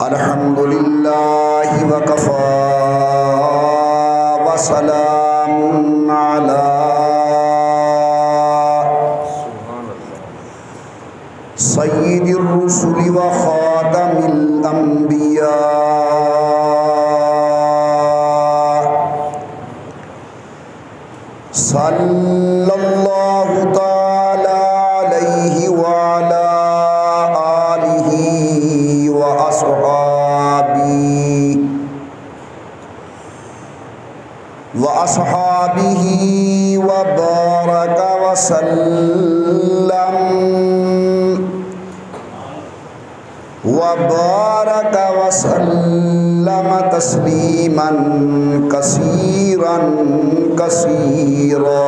अल्हम्दुलिल्लाहि व कफ़ा व सलामुन अला सय्यिदिर रुसुलि व ख़ातमिल अंबिया सल्लल्लाहु तआला अलैहि व अला आलिहि व अस्हाबिही व बारक व सल्लम तस्लीमन कसीरन कसीरा।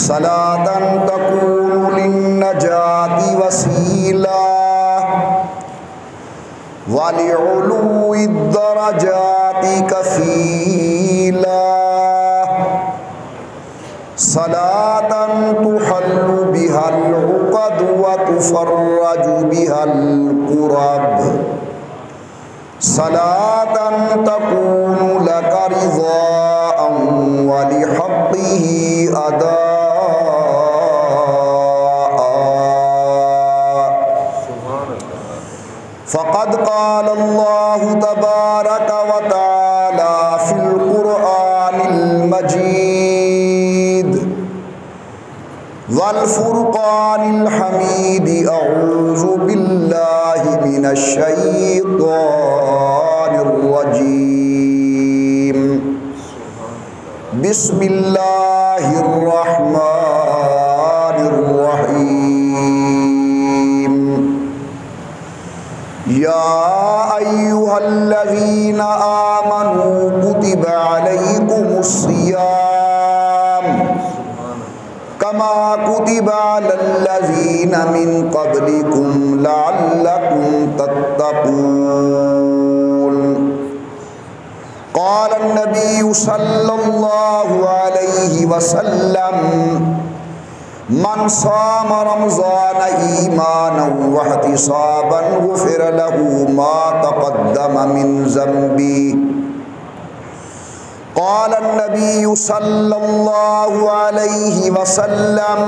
सलातन तकूनु लिन्नजाति वसीला वलिउलूइ दरजाति कफीला। सलातन तुहल्लु बिहल उक़द व तुफ़र्रजु बिहल कुरब। सलातन तकूनु लक रिज़ाअन व लिहक़्क़िही अदा। फ़क़द क़ाल अल्लाहु तबारक व तआला फ़िल क़ुरआनिल मजीद वल फ़ुरक़ानिल हमीद। अऊज़ु बिल्लाहि मिनश शैतानिर रजीम। बिस्मिल्लाहिर रहमानिर रहीम। या अय्युहल्लज़ीना आमनू कुतिबा अलैकुमुस्सियाम कमा कुतिबा अलल्लज़ीना मिन क़ब्लिकुम लअल्लकुम तत्तक़ून। क़ाल अन्नबिय्यु सल्लल्लाहु अलैहि वसल्लम मन साम रमज़ान ईमानन व इहतिसाबन गुफ़िर लहू मा तक़द्दम मिन ज़ंबी। क़ाल अन्नबिय्यु सल्लल्लाहु अलैहि वसल्लम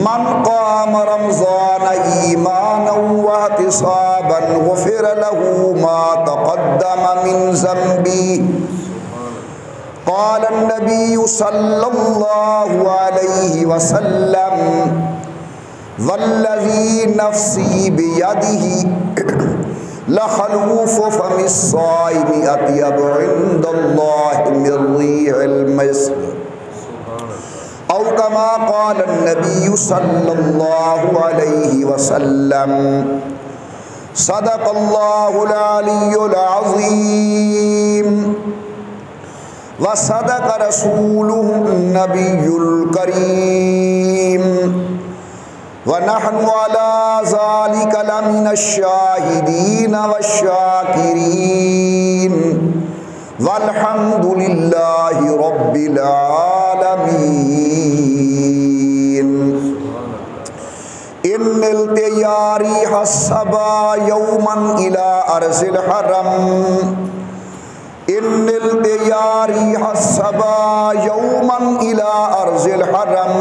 मन क़ाम रमज़ान ईमानन व इहतिसाबन गुफ़िर लहू मा तक़द्दम मिन ज़ंबी। क़ाल अन्नबिय्यु सल्लल्लाहु अलैहि वसल्लम वल्लज़ी नफ़्सी बियदिही लख़लूफ़ु फ़मिस्साइमि अत्यबु इंदल्लाहि मिन रिहिल मिस्क। औ कमा क़ाल अन्नबिय्यु सल्लल्लाहु अलैहि वसल्लम। सदक़ल्लाहुल अलियुल अज़ीम व सदक़ रसूलुहुन नबियुल करीम व नहनु अला ज़ालिका लमिनश शाहिदीन वश्शाकिरीन वल्हम्दुलिल्लाहि रब्बिल आलमीन। इन्निल तैयारी हस्सबा यौमन इला अर्ज़िल हरम। इन्निल तैयारी हस्सबा यौमन इला अर्ज़िल हरम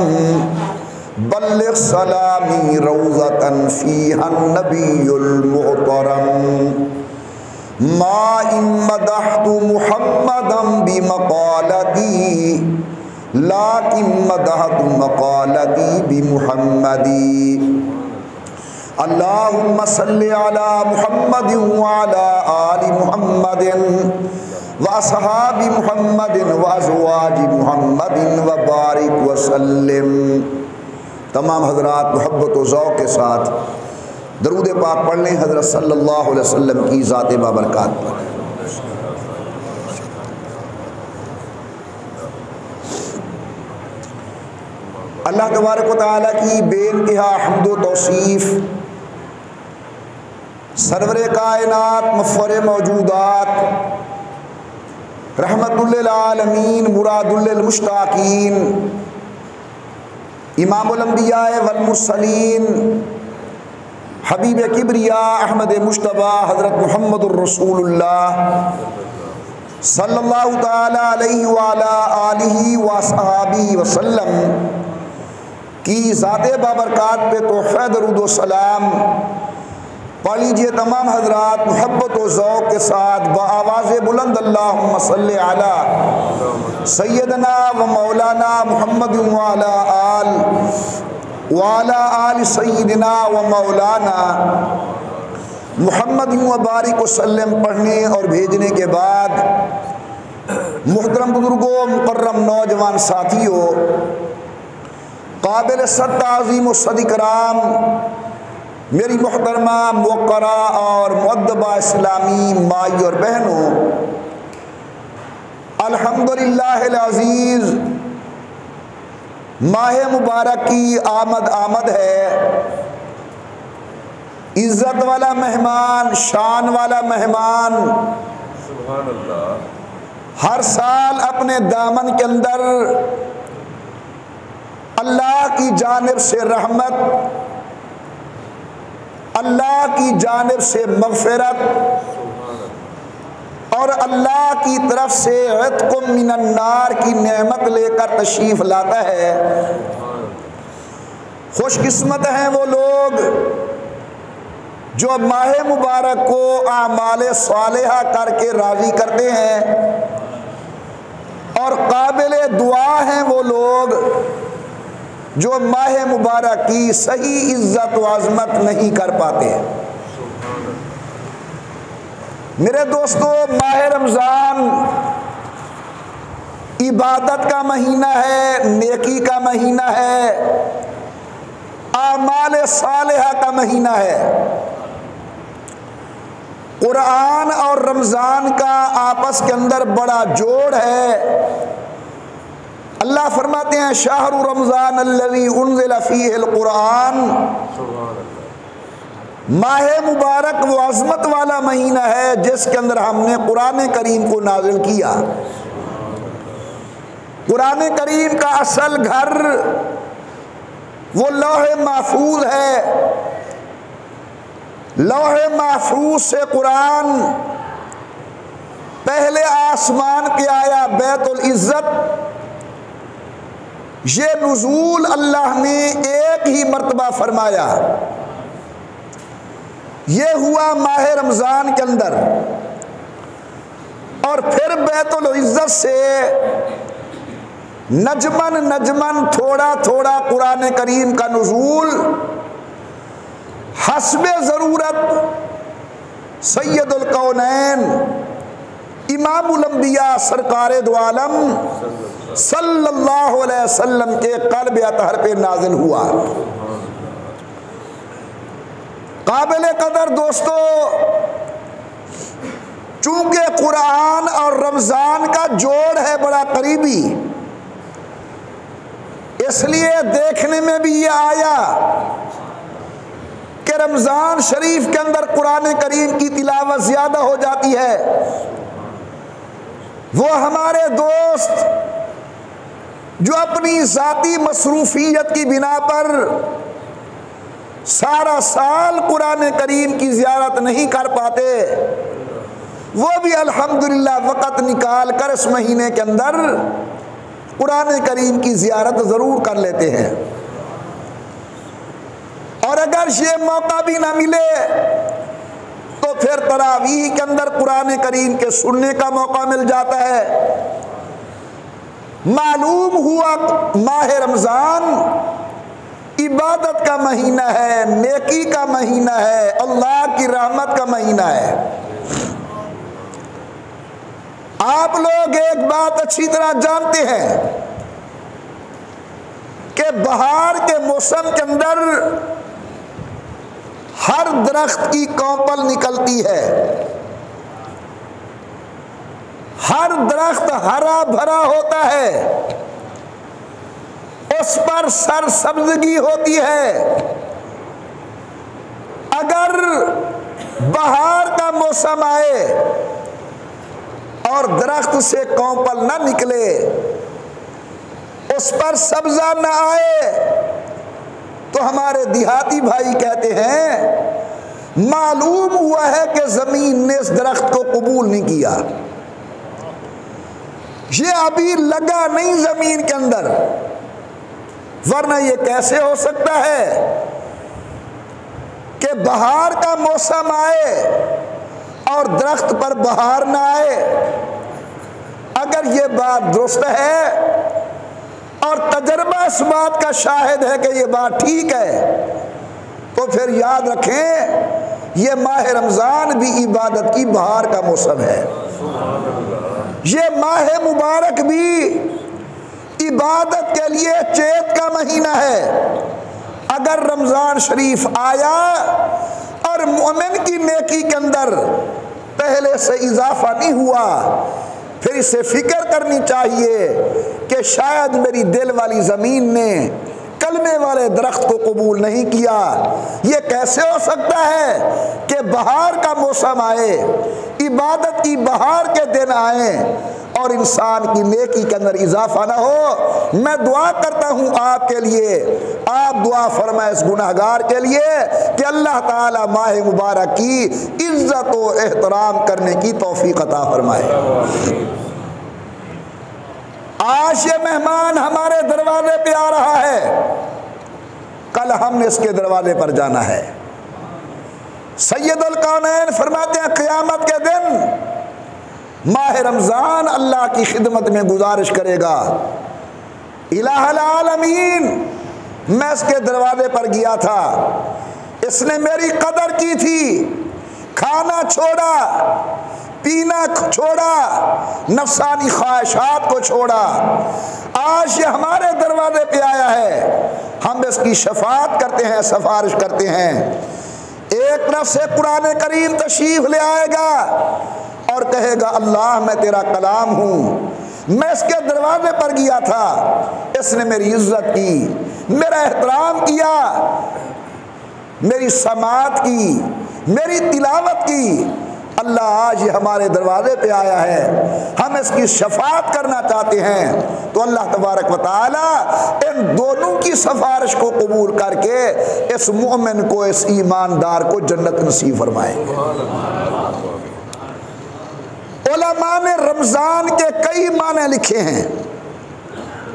बल्लिग़ सलामी रौज़तन फ़ीहा नबियुल मुहतरम। मा इन मदहतु मुहम्मदन बिमक़ालती लाकिन मदहतु मक़ालती बिमुहम्मदी। अल्लाहुम्मा सल्लि अला मुहम्मदिन व अला आलि मुहम्मदिन व अस्हाबि मुहम्मदिन व अज़वाजि मुहम्मदिन व बारिक व सल्लिम। तमाम हज़रात मोहब्बत व ज़ौक़ के साथ दरूद पाक पढ़ लें हज़रत सल्लल्लाहु अलैहि वसल्लम की ज़ात बाबरकात पर। अल्लाह तबारक व तआला की बेइंतहा हम्द व तौसीफ़, सरवरे कायनात मुफ़्ख़र मौजूदात रहमतुल लिल आलमीन मुरादुल लिल मुश्ताकीन इमामुल अंबिया वल मुरसलीन हबीब किबरिया अहमद मुश्तबा हज़रत मुहम्मदुर रसूलुल्लाह सल्लल्लाहु ताला अलैहि व अला आलिहि व अस्हाबिहि वसल्लम की ज़ाते बाबरकात पे तोहफ़ा दरूद व सलाम पढ़ लीजिए तमाम हजरात मोहब्बत व ज़ौक़ के साथ बआवाज़ बुलंद अल्लाहुम्मा सल्लि अला सय्यदना व मौलाना मुहम्मद व अला आल सय्यदना व मौलाना मुहम्मद व बारिक वसल्लम पढ़ने और भेजने के बाद मुहतरम बुजुर्गों, मुकर्रम नौजवान साथियों, काबिल सत्ताज़ीम व सदिकराम, मेरी मोहतरमा मुवक्करा और मुअद्दबा इस्लामी माई और बहनों, अल्हम्दुलिल्लाहिल अज़ीज़ माह मुबारक की आमद है। इज्जत वाला मेहमान, शान वाला मेहमान सुभान अल्लाह हर साल अपने दामन के अंदर अल्लाह की जानिब से रहमत, अल्लाह की जानिब से मग़फ़िरत और अल्लाह की तरफ से इत्क़ुम मिनन नार की नेमत लेकर तशरीफ़ लाता है। खुशकिस्मत हैं वो लोग जो माह मुबारक को आमाले सालिहा करके राज़ी करते हैं, और काबिले दुआ हैं वो लोग जो माह मुबारक की सही इज्जत व अज़मत नहीं कर पाते। मेरे दोस्तों, माह रमज़ान इबादत का महीना है, नेकी का महीना है, आमाल सालिहा का महीना है। कुरान और रमज़ान का आपस के अंदर बड़ा जोड़ है। अल्लाह फरमाते हैं शाहरु रमज़ान अल्लज़ी उन्ज़िला फ़ीहिल कुरान, माह मुबारक वो अज़मत वाला महीना है जिसके अंदर हमने कुरान करीम को नाज़िल किया। कुरान करीम का असल घर वो लौहे महफूज है। लौहे महफूज से कुरान पहले आसमान पे आया, बैतुल इज़्ज़त। ये नुज़ूल अल्लाह ने एक ही मर्तबा फरमाया, ये हुआ माह रमज़ान के अंदर, और फिर बैतुल इज़्ज़त से नजमन नजमन थोड़ा थोड़ा कुरान करीम का नुज़ूल हस्बे ज़रूरत सैयदुल कौनैन इमामुल अंबिया सरकारे दो आलम सल्लल्लाहु अलैहि वसल्लम के क़ल्ब अतहर पे नाज़िल हुआ। काबिल कदर दोस्तों, चूंकि कुरान और रमज़ान का जोड़ है बड़ा करीबी, इसलिए देखने में भी ये आया कि रमज़ान शरीफ के अंदर कुरान करीम की तिलावत ज़्यादा हो जाती है। वो हमारे दोस्त जो अपनी ज़ाती मसरूफियत की बिना पर सारा साल कुरान करीम की ज़ियारत नहीं कर पाते, वो भी अल्हम्दुलिल्लाह वक़्त निकाल कर इस महीने के अंदर कुरान करीम की ज़ियारत ज़रूर कर लेते हैं। और अगर ये मौका भी ना मिले तो फिर तरावीह के अंदर कुरान करीम के सुनने का मौका मिल जाता है। मालूम हुआ माह रमज़ान इबादत का महीना है, नेकी का महीना है, अल्लाह की रहमत का महीना है। आप लोग एक बात अच्छी तरह जानते हैं कि बहार के मौसम के अंदर हर दरख्त की कौपल निकलती है, हर दरख्त हरा भरा होता है, उस पर सरसब्ज़गी होती है। अगर बहार का मौसम आए और दरख्त से कौपल न निकले, उस पर सब्जा न आए तो हमारे देहाती भाई कहते हैं मालूम हुआ है कि जमीन ने इस दरख्त को कबूल नहीं किया, ये अभी लगा नहीं जमीन के अंदर, वरना ये कैसे हो सकता है कि बहार का मौसम आए और दरख्त पर बहार ना आए। अगर ये बात दुरुस्त है और तजर्बा इस बात का शाहिद है कि ये बात ठीक है, तो फिर याद रखें ये माह रमज़ान भी इबादत की बहार का मौसम है, ये माह मुबारक भी इबादत के लिए चेत का महीना है। अगर रमज़ान शरीफ आया और मोमिन की नेकी के अंदर पहले से इजाफा नहीं हुआ, फिर इसे फिक्र करनी चाहिए कि शायद मेरी दिल वाली ज़मीन ने कलमे वाले दरख्त को कबूल नहीं किया। ये कैसे हो सकता है कि बहार का मौसम आए, इबादत की बहार के दिन आए और इंसान की नेकी के अंदर इजाफा ना हो। मैं दुआ करता हूँ आपके लिए, आप दुआ फरमाए इस गुनहगार के लिए कि अल्लाह ताला माह मुबारक की इज्जत व एहतराम करने की तौफीक अता फरमाए। आज ये मेहमान हमारे दरवाजे पे आ रहा है, कल हमने इसके दरवाजे पर जाना है। सैयदुल कौनैन फरमाते हैं क़यामत के दिन माह रमज़ान अल्लाह की खिदमत में गुजारिश करेगा, इलाहुल आलमीन मैं इसके दरवाजे पर गया था, इसने मेरी कदर की थी, खाना छोड़ा, पीना छोड़ा, नफसानी ख्वाहिशात को छोड़ा, आज ये हमारे दरवाजे पे आया है, हम इसकी शफाअत करते हैं, सिफारिश करते हैं। एक तरफ से कुरान करीम तशरीफ ले आएगा और कहेगा अल्लाह मैं तेरा कलाम हूँ, मैं इसके दरवाजे पर गया था, इसने मेरी इज्जत की, मेरा एहतराम किया, मेरी समाअत की, मेरी तिलावत की। अल्लाह आज ये हमारे दरवाजे पे आया है, हम इसकी शफाअत करना चाहते हैं, तो अल्लाह तबारक व तआला इन दोनों की सिफारिश को कबूल करके इस मोमिन को, इस ईमानदार को जन्नत नसीब फरमाएंगे। उलमा ने रमज़ान के कई माने लिखे हैं।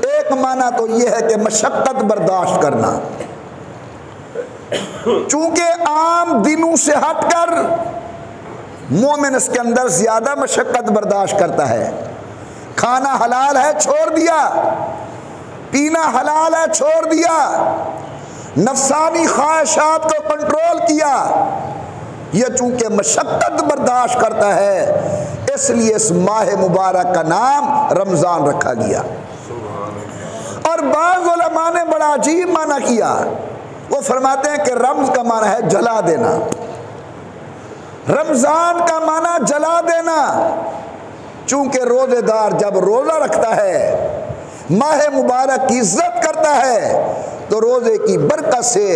एक माना तो यह है कि मशक्क़त बर्दाश्त करना, चूंकि आम दिनों से हटकर मोमिन इसके अंदर ज्यादा मशक्क़त बर्दाश्त करता है। खाना हलाल है छोड़ दिया, पीना हलाल है छोड़ दिया, नफसानी ख्वाहिशात को कंट्रोल किया, यह चूंकि मशक्क़त बर्दाश्त करता है इसलिए इस माह मुबारक का नाम रमज़ान रखा गया। और बाज़ उलमा ने बड़ा अजीब माना किया, वो फरमाते हैं कि रम्ज़ का माना है जला देना, रमज़ान का माना जला देना, चूंकि रोज़ेदार जब रोज़ा रखता है, माह मुबारक की इज्जत करता है, तो रोज़े की बरकत से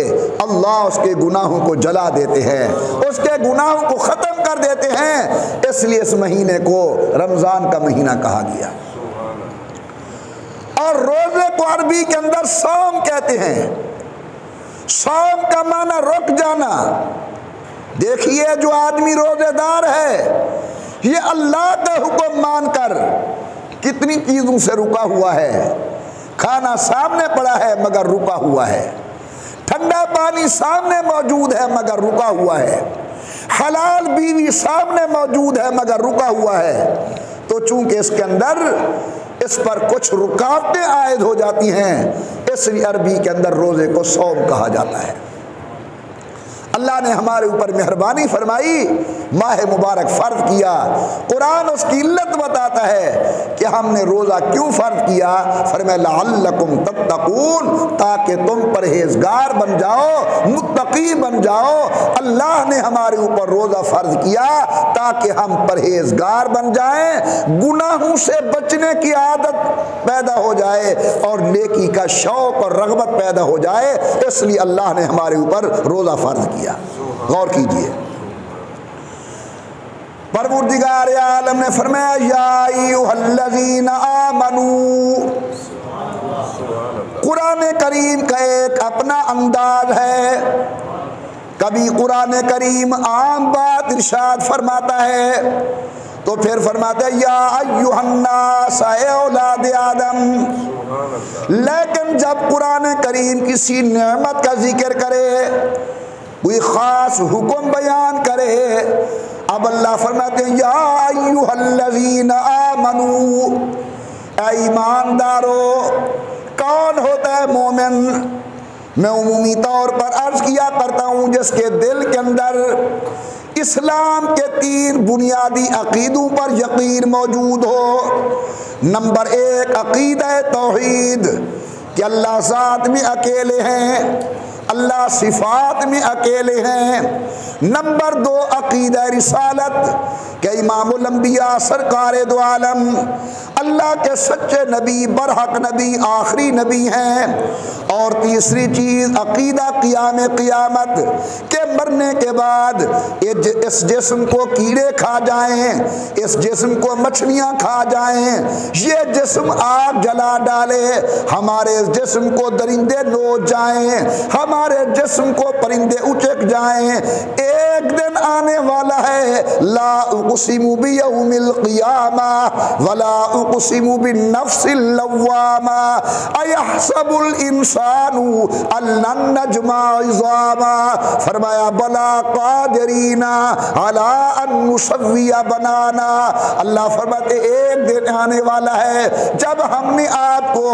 अल्लाह उसके गुनाहों को जला देते हैं, उसके गुनाहों को ख़त्म कर देते हैं। इसलिए इस महीने को रमज़ान का महीना कहा गया। और रोज़े को अरबी के अंदर सौम कहते हैं। सौम का माना रुक जाना। देखिए जो आदमी रोजेदार है, ये अल्लाह का हुक्म मानकर कितनी चीज़ों से रुका हुआ है। खाना सामने पड़ा है मगर रुका हुआ है, ठंडा पानी सामने मौजूद है मगर रुका हुआ है, हलाल बीवी सामने मौजूद है मगर रुका हुआ है। तो चूंकि इसके अंदर इस पर कुछ रुकावटें आयद हो जाती हैं, इसलिए अरबी के अंदर रोज़े को सौम कहा जाता है। अल्लाह ने हमारे ऊपर मेहरबानी फरमाई, माह मुबारक फ़र्ज किया। कुरान उसकी इल्लत बताता है कि हमने रोज़ा क्यों फ़र्ज किया। फरमाया लअल्लकुम तत्तकून, ताकि तुम परहेज़गार बन जाओ, मुत्तकी बन जाओ। अल्लाह ने हमारे ऊपर रोज़ा फ़र्ज किया ताकि हम परहेज़गार बन जाएं, गुनाहों से बचने की आदत पैदा हो जाए और नेकी का शौक़ और रग़बत पैदा हो जाए। इसलिए अल्लाह ने हमारे ऊपर रोज़ा फ़र्ज किया। गौर कीजिए, परवरदिगार आलम ने फरमाया या अय्युहल्लज़ीना आमनू कुरान करीम का एक अपना अंदाज है। कभी कुरान करीम आम बात इरशाद फरमाता है तो फिर फरमाता है या अय्युहन्नास ऐ औलाद आदम। लेकिन जब कुरान करीम किसी नेमत का जिक्र करे, कोई खास हुक्म बयान करे, अब अल्लाह फरमाते हैं या अय्युहल्लज़ीना आमनू, ऐ ईमानदारो। कौन होता है मोमिन? मैं उमूमी तौर पर अर्ज किया करता हूँ जिसके दिल के अंदर इस्लाम के 3 बुनियादी अकीदों पर यकीन मौजूद हो। नंबर 1 अकीदा तौहीद कि अल्लाह ज़ात में अकेले हैं, अल्लाह सिफात में अकेले हैं। नंबर 2 अकीदा रिसालत के इमामुल अंबिया सरकार दो आलम अल्लाह के सच्चे नबी बरहक नबी आखिरी नबी हैं। और तीसरी चीज़ अकीदा क़ियाम क़ियामत के मरने के बाद इस जिस्म को कीड़े खा जाएं, इस जिस्म को मछलियाँ खा जाएं, ये जिस्म आग जला डाले, हमारे जिस्म को दरिंदे नोच जाएं, हमारे जिस्म को परिंदे उचक जाएं। एक दिन आने वाला है ला उक़सिमु बियौमिल क़ियामा वला उक़सिमु बिन्नफ्सिल लव्वामा अयहसबुल इंसानु अल्लन नजमा इज़ामा। फरमाया बला क़ादिरीना अला अन नुसव्विया बनाना। अल्लाह फरमाते एक दिन आने वाला है जब हमने आपको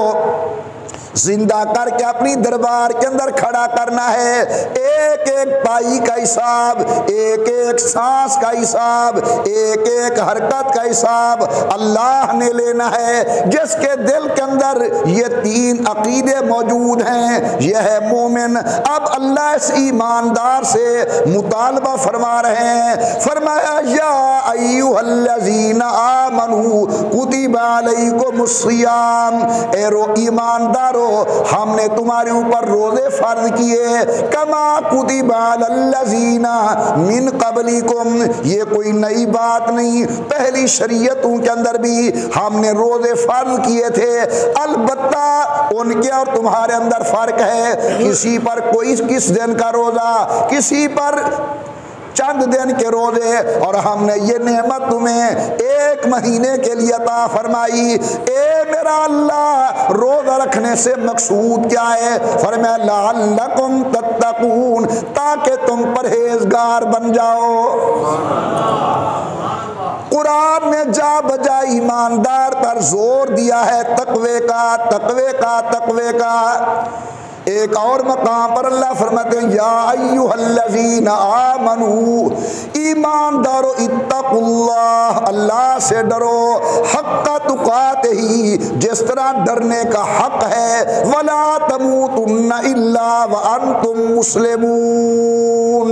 जिंदा करके अपनी दरबार के अंदर खड़ा करना है। एक एक पाई का हिसाब, एक एक सांस का हिसाब, एक एक हरकत का हिसाब अल्लाह ने लेना है। जिसके दिल के अंदर ये 3 अकीदे मौजूद हैं यह है मोमिन। अब अल्लाह इस ईमानदार से मुतालबा फरमा रहे हैं। फरमाया या अय्युहल्लज़ीना आमनू कुतिबा अलैकुमुस्सियाम, ए ईमानदारो हमने तुम्हारे ऊपर रोजे फर्ज किए कमा कुतिबा अलल्लज़ीना मिन क़ब्लिकुम। ये कोई नई बात नहीं, पहली शरीयतों के अंदर भी हमने रोजे फर्ज किए थे। अलबत्ता उनके और तुम्हारे अंदर फर्क है, किसी पर कोई किस दिन का रोजा, किसी पर चंद दिन के रोजे, और हमने ये नेमत तुम्हें 1 महीने के लिए अता फरमाई। ए मेरा अल्लाह रोजा रखने से मकसूद क्या है? फरमाया लअल्लकुम तत्तकून, ताकि तुम परहेजगार बन जाओ। कुरान ने जा बजा ईमानदार पर जोर दिया है तकवे का, तकवे का, तकवे का। एक और मकाम पर अल्लाह फरमाते हैं या अय्युहल्लज़ीना आमनू, ईमानदारो इत्तकुल्लाह, अल्लाह से डरो, हक्का तुकातिही, जिस तरह डरने का हक है, वला तमूतुन्ना इल्ला व अंतुम मुस्लिमून।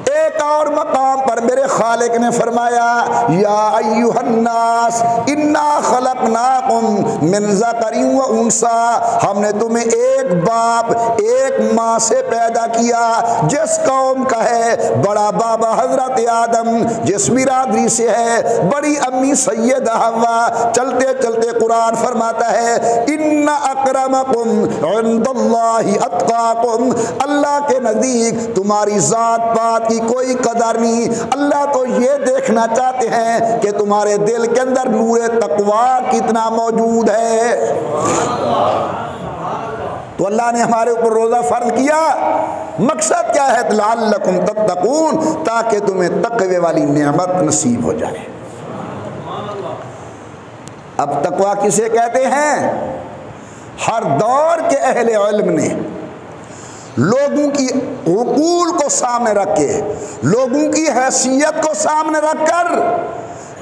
एक और मकाम पर मेरे खालिक ने फरमाया या अय्युहन्नास इन्ना खलकनाकुम मिन ज़करिन व उन्सा, हमने तुम्हें एक बाप एक माँ से पैदा किया। जिस कौम का है बड़ा बाबा हजरत आदम, जिस बिरादरी से है बड़ी अम्मी सैयदा हव्वा, चलते चलते कुरान फरमाता है इन्ना अकरमकुम इंदल्लाहि अत्काकुम, अल्लाह के नज़दीक तुम्हारी ज़ात पात की कोई कदर नहीं। अल्लाह तो ये देखना चाहते हैं कि तुम्हारे दिल के अंदर नूरे तकवा कितना मौजूद है। तो अल्लाह ने हमारे ऊपर रोजा फर्ज किया, मकसद क्या है? लअल्लकुम तत्तकून, ताकि तुम्हें तकवे वाली नेमत नसीब हो जाए। अब तकवा किसे कहते हैं? हर दौर के अहले इल्म ने लोगों की उकूल को सामने रख के, लोगों की हैसियत को सामने रखकर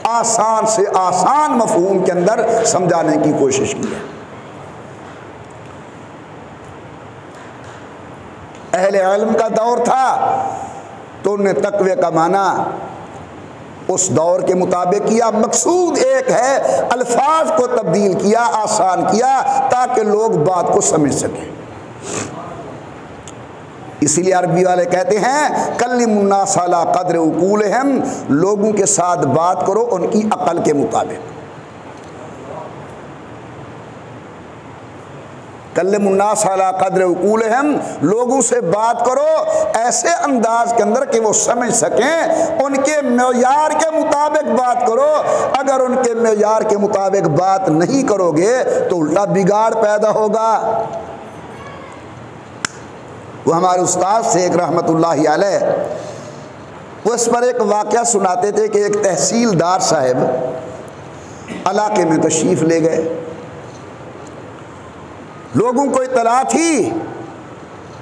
आसान से आसान मफहूम के अंदर समझाने की कोशिश की है। अहले इल्म का दौर था तो उन्हें तकवे का माना उस दौर के मुताबिक किया। मकसूद एक है, अल्फाज को तब्दील किया, आसान किया, ताकि लोग बात को समझ सकें। इसीलिए अरबी वाले कहते हैं कल्लिमुन्नास अला क़द्र उकूलिहिम, लोगों के साथ बात करो उनकी अकल के मुताबिक। कल्लिमुन्नास अला क़द्र उक़ूलिहिम, लोगों से बात करो ऐसे अंदाज के अंदर कि वो समझ सकें, उनके मेयार के मुताबिक बात करो। अगर उनके मेयार के मुताबिक बात नहीं करोगे तो उल्टा बिगाड़ पैदा होगा। वो हमारे उस्ताद शेख रहमतुल्लाहि अलैह, वो इस पर एक वाक़या सुनाते थे कि एक तहसीलदार साहब इलाके में तशरीफ़ ले गए। लोगों को इत्तला थी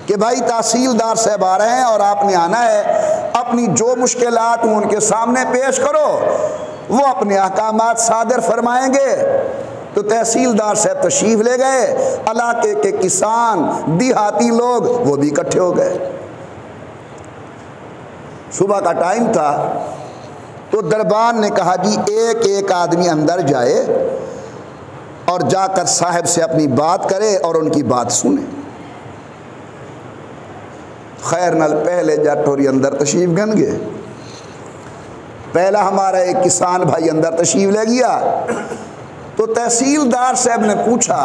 कि भाई तहसीलदार साहब आ रहे हैं और आपने आना है, अपनी जो मुश्किलात हों उनके सामने पेश करो, वो अपने अहकामात सादर फरमाएंगे। तो तहसीलदार साहब तशरीफ़ ले गए, इलाके के किसान देहाती लोग वो भी इकट्ठे हो गए। सुबह का टाइम था तो दरबान ने कहा जी एक एक आदमी अंदर जाए और जाकर साहब से अपनी बात करे और उनकी बात सुने। खैर नल पहले जटोरी अंदर तशरीफ गन गए। पहला हमारा एक किसान भाई अंदर तशरीफ ले गया तो तहसीलदार साहब ने पूछा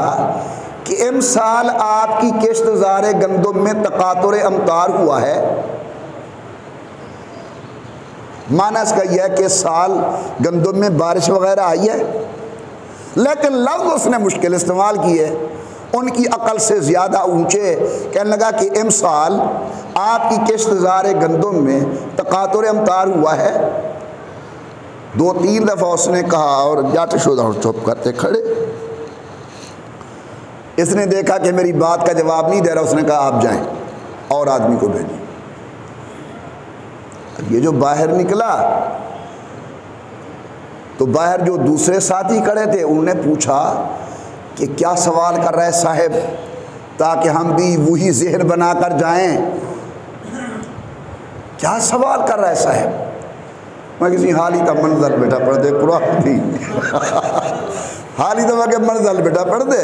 कि इम साल आपकी किश्त ज़ारे गंदुम में तकातुर अमतार हुआ है। माना इसका यह है कि साल गंदुम में बारिश वगैरह आई है, लेकिन लफ्ज़ उसने मुश्किल इस्तेमाल किए, उनकी अकल से ज़्यादा ऊंचे। कहने लगा कि इम साल आपकी किश्त ज़ारे गंदुम में तकातुर अमतार हुआ है। दो तीन दफ़ा उसने कहा और जाट शुदा और चुप करते खड़े। इसने देखा कि मेरी बात का जवाब नहीं दे रहा, उसने कहा आप जाएं और आदमी को भेजिए। ये जो बाहर निकला तो बाहर जो दूसरे साथी खड़े थे उन्होंने पूछा कि क्या सवाल कर रहा है साहब, ताकि हम भी वही जहन बनाकर जाएं। क्या सवाल कर रहा है साहब? मैं किसी हाली का मंजर बेटा पढ़ दे कुरान थी हाली तो मैं मंजर बेटा पढ़ दे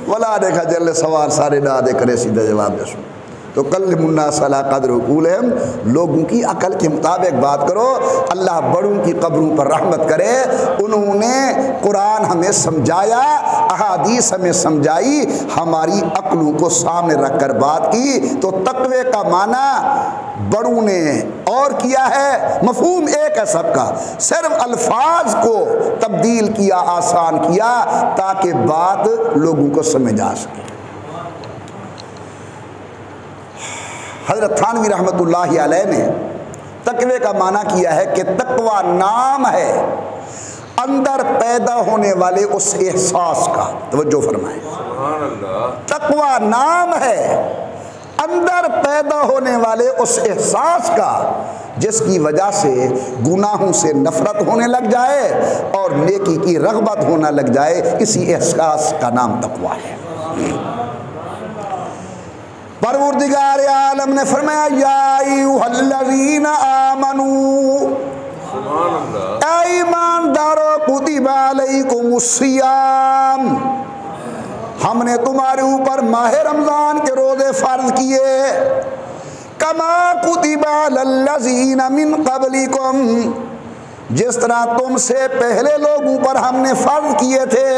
वला देखा जल्ले सवाल सारे डा दे करे सीधा जवाब दे। तो कल्लिमुन्नास अला क़द्र उक़ूलिहिम, लोगों की अकल के मुताबिक बात करो। अल्लाह बड़ों की कब्रों पर रहमत करे। उन्होंने कुरान हमें समझाया, अहादीस हमें समझाई, हमारी अक्लों को सामने रख कर बात की। तो तक़वे का माना बड़ों ने और किया है, मफ़हूम एक है सबका, सिर्फ अल्फाज को तब्दील किया, आसान किया ताकि बात लोगों को समझ आ सके। हज़रत थानवी रहमतुल्लाहि अलैह ने तक़वे का माना किया है कि तक़वा नाम है अंदर पैदा होने वाले उस एहसास का। तवज्जो फरमाएं, तक़वा नाम है अंदर पैदा होने वाले उस एहसास का जिसकी वजह से गुनाहों से नफरत होने लग जाए और नेकी की रग़बत होना लग जाए। इसी एहसास का नाम तक़वा है। परवरदिगार आलम ने फरमाया या अय्युहल्लज़ीना आमनू, ऐ ईमानदारों, कुतिबा अलैकुमुस्सियाम, हमने तुम्हारे ऊपर माह रमज़ान के रोज़े फ़र्ज़ किए, कमा कुतिबा अलल्लज़ीना मिन क़ब्लिकुम, जिस तरह तुमसे पहले लोगों पर हमने फ़र्ज़ किए थे।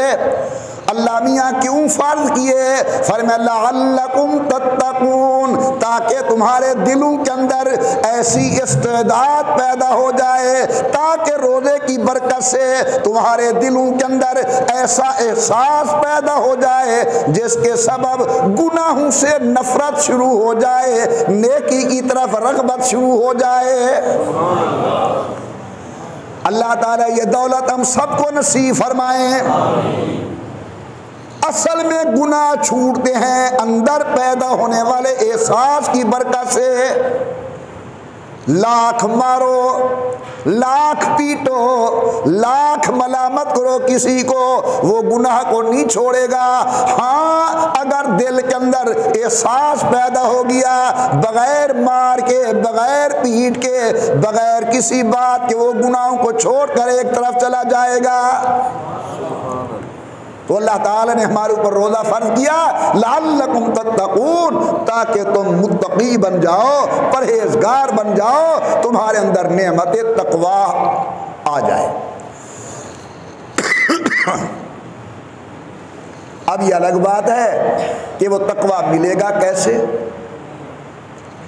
अल्लाह मियाँ क्यों फ़र्ज़ किए? फरमाया लअल्लकुम तत्तकून, ताकि तुम्हारे दिलों के अंदर ऐसी इस्तेदाद पैदा हो जाए, ताकि रोज़े की बरकत से तुम्हारे दिलों के अंदर ऐसा एहसास पैदा हो जाए जिसके सबब गुनाहों से नफरत शुरू हो जाए, नेकी की तरफ रग़बत शुरू हो जाए। अल्लाह ताला ये दौलत हम सबको नसीब फरमाए। असल में गुनाह छूटते हैं अंदर पैदा होने वाले एहसास की बरकत से। लाख मारो, लाख पीटो, लाख मलामत करो किसी को, वो गुनाह को नहीं छोड़ेगा। हाँ, अगर दिल के अंदर एहसास पैदा हो गया, बगैर मार के, बगैर पीट के, बगैर किसी बात के वो गुनाहों को छोड़कर एक तरफ चला जाएगा। तो अल्लाह ताला ने हमारे ऊपर रोज़ा फ़र्ज़ किया लअल्लकुम तत्तकून, ताकि तुम मुत्तकी बन जाओ, परहेज़गार बन जाओ, तुम्हारे अंदर नेमत तक़वा आ जाए। अब ये अलग बात है कि वो तकवा मिलेगा कैसे।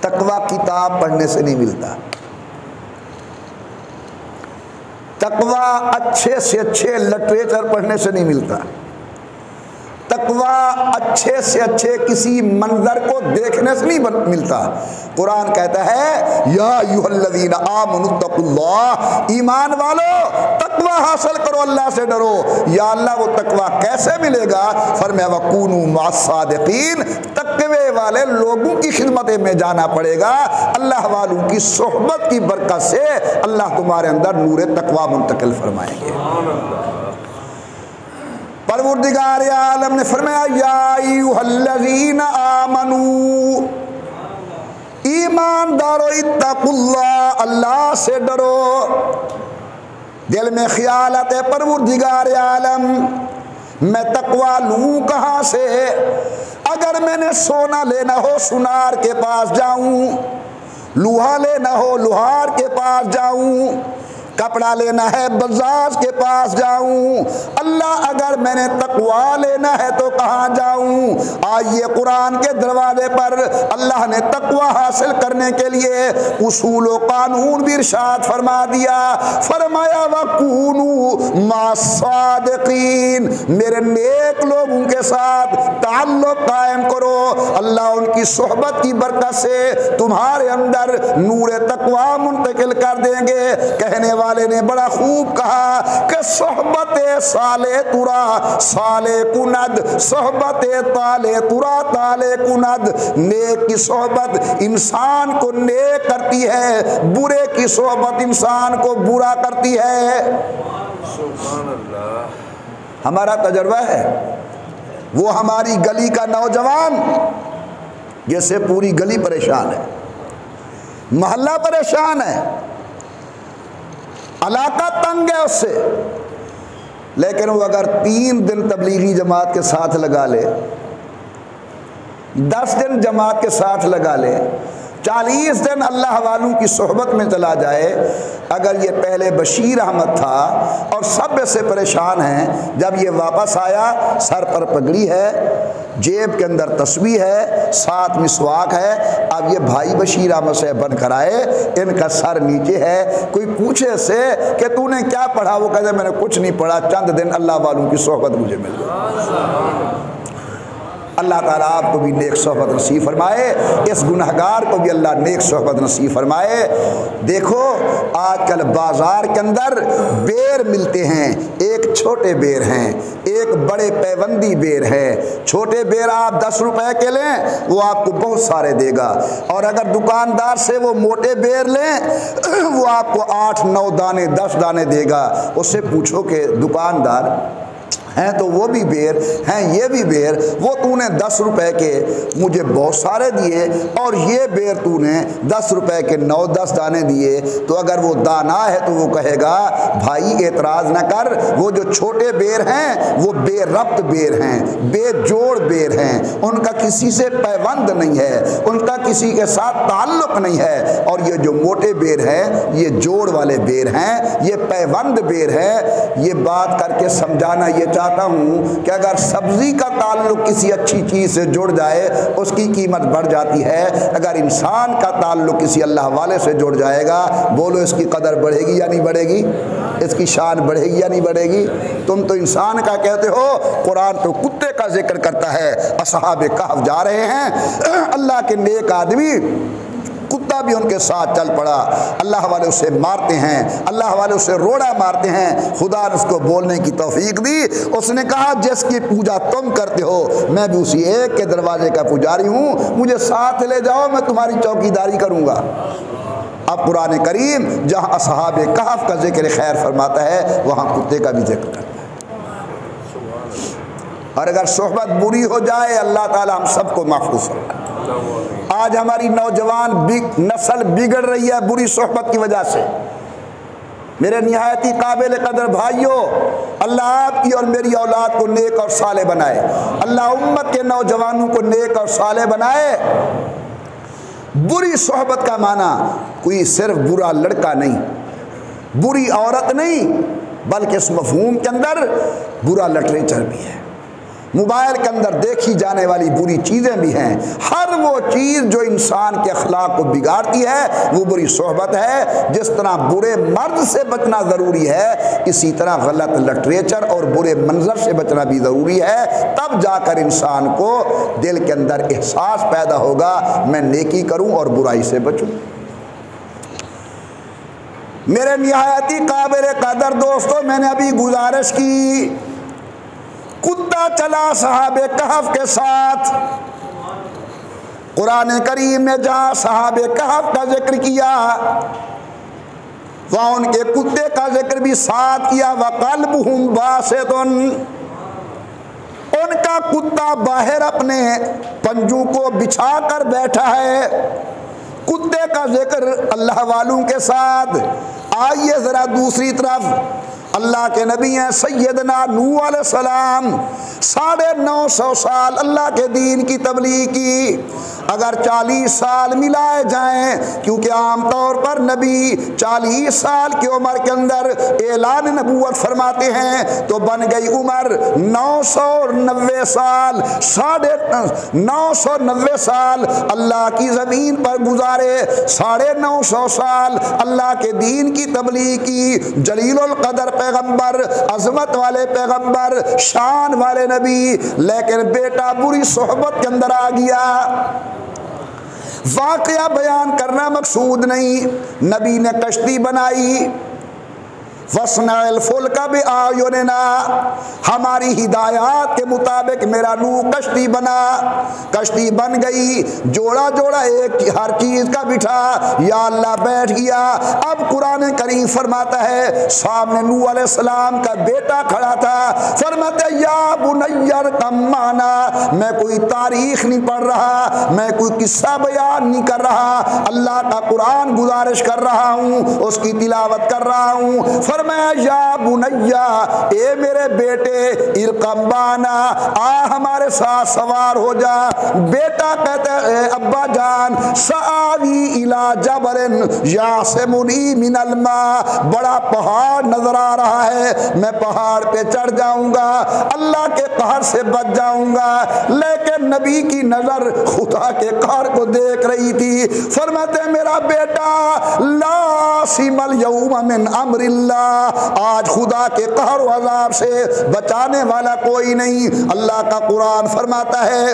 तकवा किताब पढ़ने से नहीं मिलता। तकवा अच्छे से अच्छे लिटरेचर पढ़ने से नहीं मिलता। तकवा अच्छे से अच्छे किसी मंजर को देखने से नहीं मिलता। कुरान कहता है या अय्युहल्लज़ीना आमनुत्तकुल्लाह, ईमान वालो तकवा हासिल करो, अल्लाह से डरो। या अल्लाह वो तकवा कैसे मिलेगा? फरमाया वकूनू मास्सादिकीन, तकवे वाले लोगों की खिदमत में जाना पड़ेगा। अल्लाह वालों की सोहबत की बरकत से अल्लाह तुम्हारे अंदर नूर तकवा मुंतकिल फरमाएंगे। परवरदिगार आलम ने फरमाया या अय्युहल्लज़ीना आमनू, ईमानदारो इत्तकुल्लाह, अल्लाह से डरो। दिल में ख्याल आते है परवरदिगार आलम मैं तकवा लूँ कहाँ से? अगर मैंने सोना लेना हो सुनार के पास जाऊँ, लोहा लेना हो लोहार के पास जाऊँ, कपड़ा लेना है बजाज के पास जाऊं। अल्लाह अगर मैंने तकवा लेना है तो कहाँ जाऊं? आज ये कुरान के दरवाजे पर अल्लाह ने तकवा हासिल करने के लिए उसूल व कानून भी इरशाद फरमा दिया। फरमाया वकूनू मास्सादिकीन, मेरे नेक लोगों के साथ ताल्लुक कायम करो। अल्लाह उनकी सोहबत की बरकत से तुम्हारे अंदर नूर तकवा मुंतकिल कर देंगे। कहने वाले ने बड़ा खूब कहा कि सोहबत साले तुरा साले कुनद, सोहबत ताले तुरा ताले कुनद। नेक की सोहबत इंसान को नेक करती है, बुरे की सोहबत इंसान को बुरा करती है। सुभान अल्लाह। हमारा तजर्बा है, वो हमारी गली का नौजवान जैसे पूरी गली परेशान है, मोहल्ला परेशान है, इलाका तंग है उससे, लेकिन वो अगर 3 दिन तबलीगी जमात के साथ लगा ले, 10 दिन जमात के साथ लगा ले, 40 दिन अल्लाह वालों की सोहबत में चला जाए। अगर ये पहले बशीर अहमद था और सब से परेशान हैं, जब ये वापस आया सर पर पगड़ी है, जेब के अंदर तस्बीह है, साथ मिसवाक है। अब ये भाई बशीर अहमद से बनकर आए, इनका सर नीचे है। कोई पूछे से कि तूने क्या पढ़ा? वो कहते मैंने कुछ नहीं पढ़ा, चंद दिन अल्लाह वालों की सोहबत मुझे मिल गई। अल्लाह ताला आपको भी नेक सोहबत नसीब फरमाए, इस गुनहगार को भी अल्लाह नेक सोहबत नसीब फरमाए। देखो आजकल बाज़ार के अंदर बेर मिलते हैं, एक छोटे बेर हैं, एक बड़े पैबंदी बेर है। छोटे बेर आप 10 रुपए के लें वो आपको बहुत सारे देगा, और अगर दुकानदार से वो मोटे बेर लें वो आपको 8-9 दाने 10 दाने देगा। उससे पूछो कि दुकानदार हैं तो वो भी बेर हैं, ये भी बेर, वो तूने 10 रुपए के मुझे बहुत सारे दिए और ये बेर तूने 10 रुपए के 9-10 दाने दिए, तो अगर वो दाना है तो वो कहेगा भाई एतराज़ ना कर, वो जो छोटे बेर हैं वो बेरब्त बेर हैं, बेजोड़ बेर हैं, उनका किसी से पैबंद नहीं है, उनका किसी के साथ ताल्लुक नहीं है। और ये जो मोटे बेर हैं ये जोड़ वाले बेर हैं, ये पैबंद बेर है। ये बात करके समझाना ये चाहता हूँ कि अगर सब्जी का ताल्लुक किसी अच्छी चीज़ से जुड़ जाए उसकी कीमत बढ़ जाती है, अगर इंसान का ताल्लुक किसी अल्लाह वाले से जुड़ जाएगा, बोलो इसकी कदर बढ़ेगी या नहीं बढ़ेगी? इसकी शान बढ़ेगी या नहीं बढ़ेगी? तुम तो इंसान का कहते हो, कुरान तो कुत्ते का जिक्र करता है। असहाबे कहफ जा रहे हैं, अल्लाह के नेक आदमी, कुत्ता भी उनके साथ चल पड़ा। अल्लाह वाले उसे मारते हैं, अल्लाह वाले उसे रोड़ा मारते हैं। खुदा ने उसको बोलने की तौफीक दी। उसने कहा जिसकी पूजा तुम करते हो मैं भी उसी एक के दरवाजे का पुजारी हूँ, मुझे साथ ले जाओ, मैं तुम्हारी चौकीदारी करूँगा। अब कुरान करीम जहाँ असहाबे कहफ का जिक्र खैर फरमाता है वहाँ कुत्ते का भी जिक्र करता है। और अगर सोहबत बुरी हो जाए अल्लाह ताला हम सबको महफूज फरमाए। आज हमारी नौजवान नस्ल बिगड़ रही है बुरी सोहबत की वजह से। मेरे निहायती काबिल कदर भाइयों, अल्लाह आपकी और मेरी औलाद को नेक और साले बनाए। अल्लाह उम्मत के नौजवानों को नेक और साले बनाए। बुरी सोहबत का माना कोई सिर्फ बुरा लड़का नहीं, बुरी औरत नहीं, बल्कि इस मफहूम के अंदर बुरा लिटरेचर भी है, मोबाइल के अंदर देखी जाने वाली बुरी चीज़ें भी हैं। हर वो चीज़ जो इंसान के अखलाक को बिगाड़ती है वो बुरी सोहबत है। जिस तरह बुरे मर्द से बचना ज़रूरी है, इसी तरह गलत लिटरेचर और बुरे मंजर से बचना भी ज़रूरी है। तब जाकर इंसान को दिल के अंदर एहसास पैदा होगा मैं नेकी करूं और बुराई से बचूं। मेरे निहायती काबिल कदर दोस्तों, मैंने अभी गुजारिश की, कुत्ता चला सहाबे कहफ के साथ। कुरान करीम में जहां सहाबे कहफ का जिक्र किया वहां उनके कुत्ते का जिक्र भी साथ किया। वक़ल्बुहुम बासितुन, उनका कुत्ता बाहर अपने पंजों को बिछा कर बैठा है। कुत्ते का जिक्र अल्लाह वालों के साथ। आइए जरा दूसरी तरफ, अल्लाह के नबी हैं सैयदना नूह अलैहिस्सलाम, 950 साल अल्लाह के दीन की तबलीग की। अगर 40 साल मिलाए जाएं, क्योंकि आमतौर पर नबी 40 साल की उम्र के अंदर ऐलान नबूवत फरमाते हैं, तो बन गई उम्र 990 साल। 990 साल अल्लाह की ज़मीन पर गुजारे, 950 साल अल्लाह के दीन की तबलीग की। जलीलुल कदर पैगंबर, अजमत वाले पैगंबर, शान वाले नबी, लेकिन बेटा बुरी सोहबत के अंदर आ गया। वाकया बयान करना मकसूद नहीं। नबी ने कश्ती बनाई, वस्नाइल फुल्का बिअयुनिना, हमारी हिदायत के मुताबिक मेरा नूह कश्ती बना। कश्ती बन गई, जोड़ा जोड़ा एक हर चीज का बिठा, या अल्लाह बैठ गया। अब कुरान करीम फरमाता है सामने नूह अलैहिस्सलाम का बेटा खड़ा था। फरमाता या बुनय्यर कम्माना, मैं कोई तारीख नहीं पढ़ रहा, मैं कोई किस्सा बयान नहीं कर रहा, अल्लाह का कुरान गुजारिश कर रहा हूँ, उसकी तिलावत कर रहा हूँ। फरमाया या बुनैया, ए मेरे बेटे, इरकम्बाना, आ हमारे साथ सवार हो जा। बेटा कहता है अब्बा जान, सावी इला जबरन यासिमुनी मिनल मा, बड़ा पहाड़ नजर आ रहा है, मैं पहाड़ पे चढ़ जाऊंगा, अल्लाह के कहर से बच जाऊंगा। लेकिन नबी की नजर खुदा के कहर को देख रही थी। फरमाते मेरा बेटा ला सिमल यौम मिन अम्रिल्लाह, आज खुदा के कहर अज़ाब से बचाने वाला कोई नहीं। अल्लाह का कुरान फरमाता है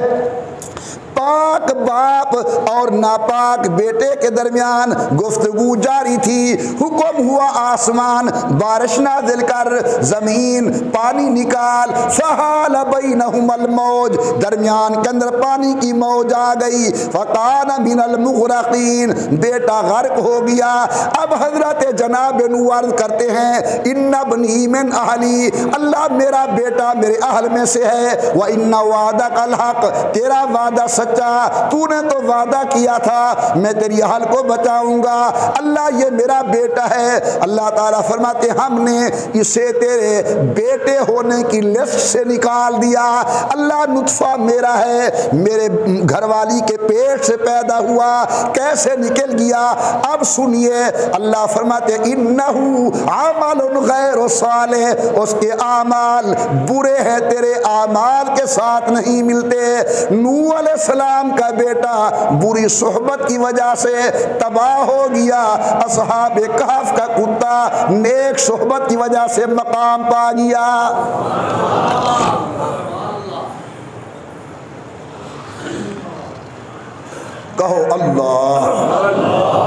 पाक बाप और नापाक बेटे के दरमियान गुफ्तगू जारी थी। हुक्म हुआ आसमान बारिश नाज़िल कर, जमीन पानी निकाल। फहाल बैनहुमल मौज, दरमियान के अंदर पानी की मौज आ गई। फकान मिनल मुग़रक़ीन, बेटा गर्क हो गया। अब हजरत जनाब नूह अर्ज़ करते हैं इन्ना बनी मिन अहली, अल्लाह मेरा बेटा मेरे अहल में से है। व इन्ना वादकल हक़, तेरा वादा सच्चा, तूने तो वादा किया था मैं तेरी अहल को बचाऊंगा। अल्लाह ये मेरा बेटा है। अल्लाह ताला फरमाते हमने इसे तेरे बेटे होने की लिस्ट से निकाल दिया। अल्लाह नुत्फा मेरा है, मेरे घरवाली के पेट से पैदा हुआ, कैसे निकल गया। अब सुनिए अल्लाह फरमाते इन्नहु अमलुन गैरु सालिह, उसके आमाल बुरे हैं, तेरे आमाल के साथ नहीं मिलते। नूह अलैहिस्सलाम का बेटा बुरी सोहबत की वजह से तबाह हो गया। असहाबे कहफ का कुत्ता नेक सोहबत की वजह से मकाम पा गया। कहो अल्लाह,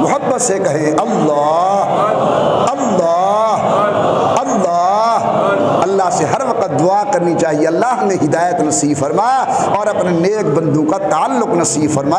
मोहब्बत से कहें अल्लाह अल्लाह अल्लाह। अल्लाह से हर वक्त दुआ करनी चाहिए अल्लाह हमें हिदायत नसीब फरमा और अपने नेक बंदू का ताल्लुक नसीब फरमा,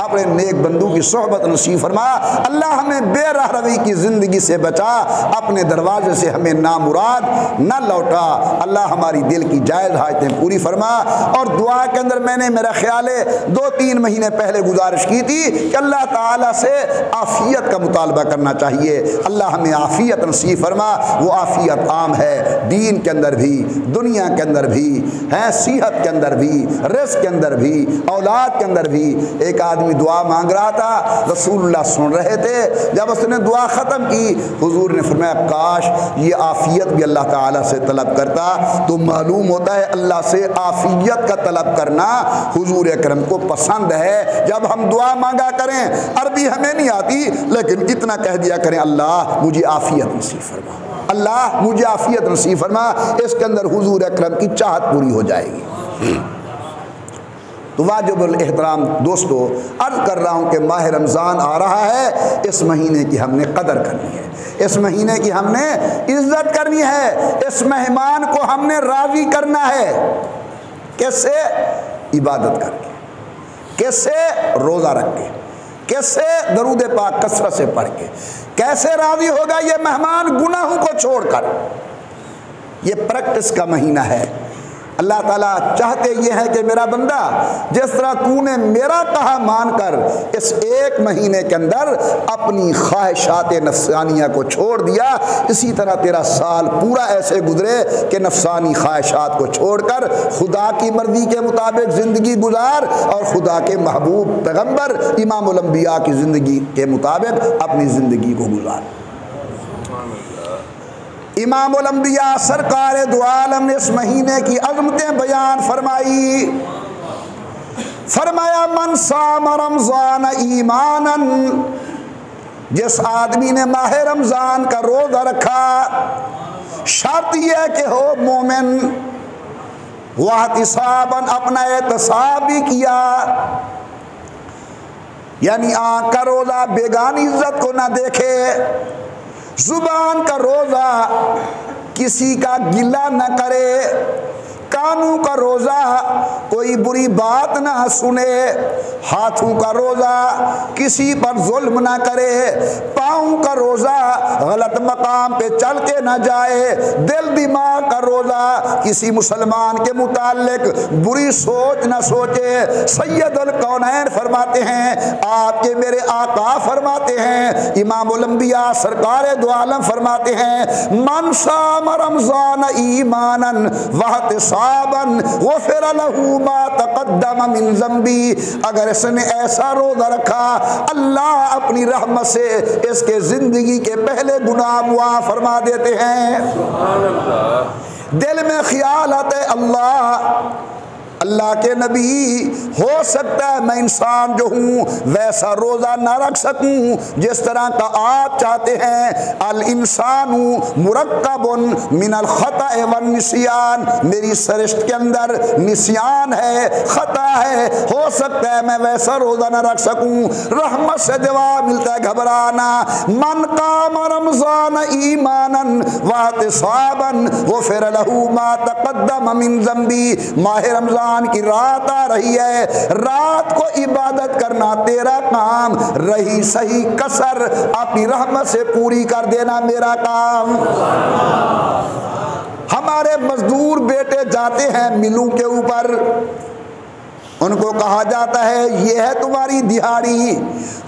अपने नेक बंदू की सोहबत नसीब फरमा। अल्लाह हमें बेराह रवी की ज़िंदगी से बचा, अपने दरवाजे से हमें नामुराद न लौटा। अल्लाह हमारी दिल की जायज़ हाजतें पूरी फरमा। और दुआ के अंदर मैंने मेरा ख्याल है 2-3 महीने पहले गुजारिश की थी कि अल्लाह ताला से आफियत का मुतालबा करना चाहिए। अल्लाह हमें आफियत नसीब फरमा। वो आफियत आम है, दीन के अंदर भी दुनिया के अंदर भी हैं, सेहत के अंदर भी, रिज़्क़ के अंदर भी, औलाद के अंदर भी। एक आदमी दुआ मांग रहा था, रसूलुल्लाह सुन रहे थे। जब उसने दुआ ख़त्म की, हुजूर ने फरमाया काश ये आफ़ियत भी अल्लाह ताला से तलब करता। तो मालूम होता है अल्लाह से आफ़ियत का तलब करना हुजूर अकरम को पसंद है। जब हम दुआ मांगा करें, अरबी हमें नहीं आती, लेकिन इतना कह दिया करें अल्लाह मुझे आफ़ियत नसीब फरमा, अल्लाह मुझे आफ़ियत नसीब फरमा। इसके अंदर हुजूर अकरम की चाहत पूरी हो जाएगी। तो वाजिबुल एहतराम दोस्तों, अर्ज़ कर रहा हूँ कि माह रमज़ान आ रहा है। इस महीने की हमने कदर करनी है, इस महीने की हमने इज्जत करनी है, इस मेहमान को हमने राज़ी करना है। कैसे? इबादत करके, कैसे? रोज़ा रख के, कैसे? दरूद पाक कसरत से पढ़ के। कैसे राज़ी होगा ये मेहमान? गुनाहों को छोड़कर। ये प्रैक्टिस का महीना है। अल्लाह ताला चाहते ये है कि मेरा बंदा जिस तरह तूने मेरा कहा मानकर इस एक महीने के अंदर अपनी ख्वाहिशात नफ्सानिया को छोड़ दिया, इसी तरह तेरा साल पूरा ऐसे गुजरे कि नफ्सानी ख्वाहिशात को छोड़कर खुदा की मर्जी के मुताबिक ज़िंदगी गुजार और खुदा के महबूब पैगम्बर इमामुल अंबिया की ज़िंदगी के मुताबिक अपनी ज़िंदगी को गुजार। इमामुल अंबिया सरकार दो आलम ने इस महीने की अज़मतें बयान फरमाई। फरमाया मन साम रमज़ान ईमानन, जिस आदमी ने माह रमज़ान का रोज़ा रखा, शर्त यह कि हो मोमिन, वहतिसाबन, अपना एहतिसाब भी किया, यानी आँख का रोज़ा बेगानी इज्जत को ना देखे, जुबान का रोज़ा किसी का गिला न करे, कानों का रोज़ा कोई बुरी बात ना सुने, हाथों का रोज़ा किसी पर जुल्म ना करे, पाँव का रोज़ा गलत मकाम पे चल के ना जाए, दिल दिमाग का रोज़ा किसी मुसलमान के मुताल्लिक बुरी सोच ना सोचे। सैयदुल कौनैन फरमाते हैं, आपके मेरे आका फरमाते हैं, इमामुल अंबिया सरकार दो आलम फरमाते हैं, मन साम रमज़ान ईमानन वहतिसाबन गुफ़िर लहू मा तक़द्दम मिन ज़ंबी, अगर इसने ऐसा रोज़ा रखा अल्लाह अपनी रहमत से इसके ज़िंदगी के पहले गुनाह मुआफ़ फरमा देते हैं। दिल में ख्याल आता है अल्लाह के नबी, हो सकता है मैं इंसान जो हूँ वैसा रोज़ा ना रख सकूँ जिस तरह का आप चाहते हैं। अल इंसानु मुरक्कबुन मिनल खता वन निसियान, मेरी सरिश्त के अंदर निसियान है, खता है, हो सकता है मैं वैसा रोज़ा ना रख सकूँ। रहमत से जवाब मिलता है घबराना। मन काम रमज़ान ईमानन वहतिसाबन गुफ़िर लहू मा तक़द्दम मिन ज़ंबी, माह रमज़ान की रात आ रही है, रात को इबादत करना तेरा काम, रही सही कसर अपनी रहमत से पूरी कर देना मेरा काम। हमारे मजदूर बेटे जाते हैं मिलों के ऊपर, उनको कहा जाता है ये है तुम्हारी दिहाड़ी,